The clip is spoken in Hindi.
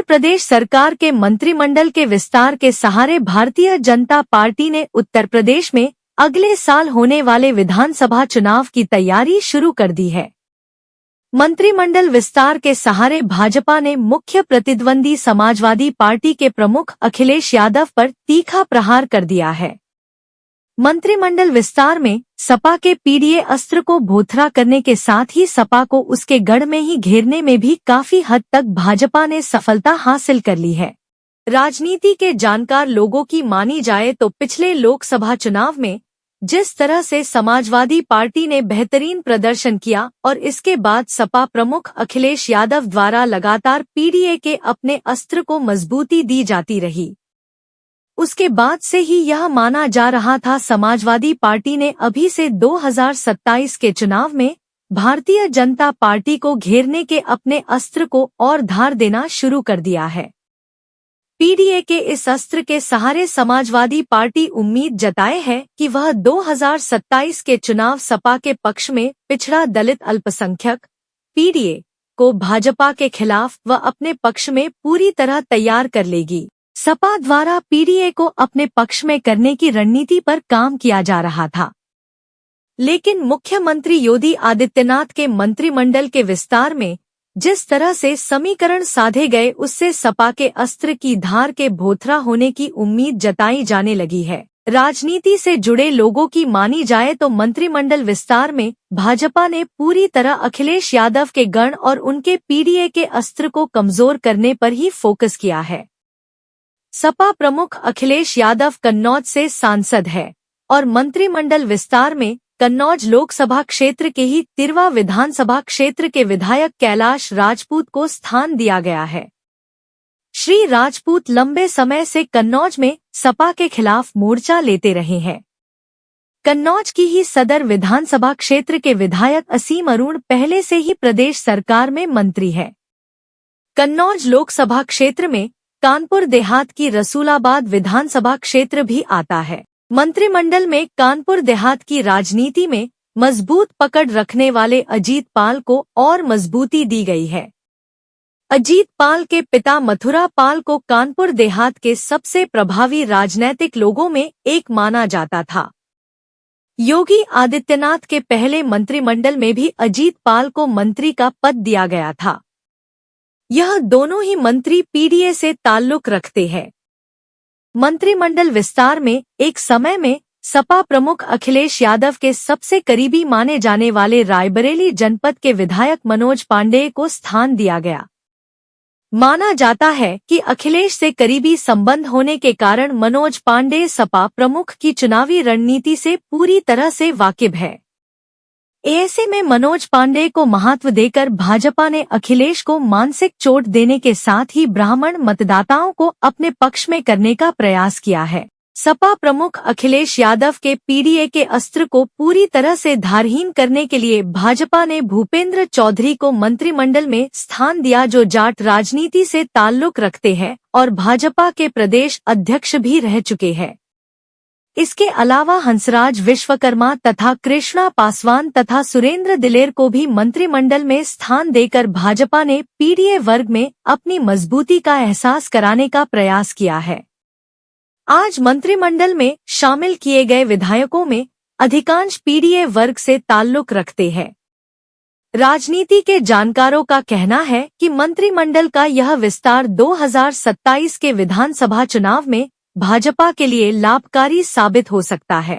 प्रदेश सरकार के मंत्रिमंडल के विस्तार के सहारे भारतीय जनता पार्टी ने उत्तर प्रदेश में अगले साल होने वाले विधानसभा चुनाव की तैयारी शुरू कर दी है। मंत्रिमंडल विस्तार के सहारे भाजपा ने मुख्य प्रतिद्वंदी समाजवादी पार्टी के प्रमुख अखिलेश यादव पर तीखा प्रहार कर दिया है। मंत्रिमंडल विस्तार में सपा के पीडीए अस्त्र को भोथरा करने के साथ ही सपा को उसके गढ़ में ही घेरने में भी काफी हद तक भाजपा ने सफलता हासिल कर ली है। राजनीति के जानकार लोगों की मानी जाए तो पिछले लोकसभा चुनाव में जिस तरह से समाजवादी पार्टी ने बेहतरीन प्रदर्शन किया और इसके बाद सपा प्रमुख अखिलेश यादव द्वारा लगातार पीडीए के अपने अस्त्र को मजबूती दी जाती रही, उसके बाद से ही यह माना जा रहा था समाजवादी पार्टी ने अभी से 2027 के चुनाव में भारतीय जनता पार्टी को घेरने के अपने अस्त्र को और धार देना शुरू कर दिया है। पीडीए के इस अस्त्र के सहारे समाजवादी पार्टी उम्मीद जताए है कि वह 2027 के चुनाव सपा के पक्ष में पिछड़ा दलित अल्पसंख्यक पीडीए को भाजपा के खिलाफ व अपने पक्ष में पूरी तरह तैयार कर लेगी। सपा द्वारा पीडीए को अपने पक्ष में करने की रणनीति पर काम किया जा रहा था, लेकिन मुख्यमंत्री योगी आदित्यनाथ के मंत्रिमंडल के विस्तार में जिस तरह से समीकरण साधे गए उससे सपा के अस्त्र की धार के भोथरा होने की उम्मीद जताई जाने लगी है। राजनीति से जुड़े लोगों की मानी जाए तो मंत्रिमंडल विस्तार में भाजपा ने पूरी तरह अखिलेश यादव के गढ़ और उनके पीडीए के अस्त्र को कमजोर करने पर ही फोकस किया है। सपा प्रमुख अखिलेश यादव कन्नौज से सांसद है और मंत्रिमंडल विस्तार में कन्नौज लोकसभा क्षेत्र के ही तिरवा विधानसभा क्षेत्र के विधायक कैलाश राजपूत को स्थान दिया गया है। श्री राजपूत लंबे समय से कन्नौज में सपा के खिलाफ मोर्चा लेते रहे हैं। कन्नौज की ही सदर विधानसभा क्षेत्र के विधायक असीम अरुण पहले से ही प्रदेश सरकार में मंत्री है। कन्नौज लोकसभा क्षेत्र में कानपुर देहात की रसूलाबाद विधानसभा क्षेत्र भी आता है। मंत्रिमंडल में कानपुर देहात की राजनीति में मजबूत पकड़ रखने वाले अजीत पाल को और मजबूती दी गई है। अजीत पाल के पिता मथुरा पाल को कानपुर देहात के सबसे प्रभावी राजनैतिक लोगों में एक माना जाता था। योगी आदित्यनाथ के पहले मंत्रिमंडल में भी अजीत पाल को मंत्री का पद दिया गया था। यह दोनों ही मंत्री पीडीए से ताल्लुक रखते हैं। मंत्रिमंडल विस्तार में एक समय में सपा प्रमुख अखिलेश यादव के सबसे करीबी माने जाने वाले रायबरेली जनपद के विधायक मनोज पांडेय को स्थान दिया गया। माना जाता है कि अखिलेश से करीबी संबंध होने के कारण मनोज पांडेय सपा प्रमुख की चुनावी रणनीति से पूरी तरह से वाकिफ है। ऐसे में मनोज पांडेय को महत्व देकर भाजपा ने अखिलेश को मानसिक चोट देने के साथ ही ब्राह्मण मतदाताओं को अपने पक्ष में करने का प्रयास किया है। सपा प्रमुख अखिलेश यादव के पीडीए के अस्त्र को पूरी तरह से धारहीन करने के लिए भाजपा ने भूपेंद्र चौधरी को मंत्रिमंडल में स्थान दिया, जो जाट राजनीति से ताल्लुक रखते हैं और भाजपा के प्रदेश अध्यक्ष भी रह चुके हैं। इसके अलावा हंसराज विश्वकर्मा तथा कृष्णा पासवान तथा सुरेंद्र दिलेर को भी मंत्रिमंडल में स्थान देकर भाजपा ने पीडीए वर्ग में अपनी मजबूती का एहसास कराने का प्रयास किया है। आज मंत्रिमंडल में शामिल किए गए विधायकों में अधिकांश पीडीए वर्ग से ताल्लुक रखते हैं। राजनीति के जानकारों का कहना है कि मंत्रिमंडल का यह विस्तार 2027 के विधानसभा चुनाव में भाजपा के लिए लाभकारी साबित हो सकता है।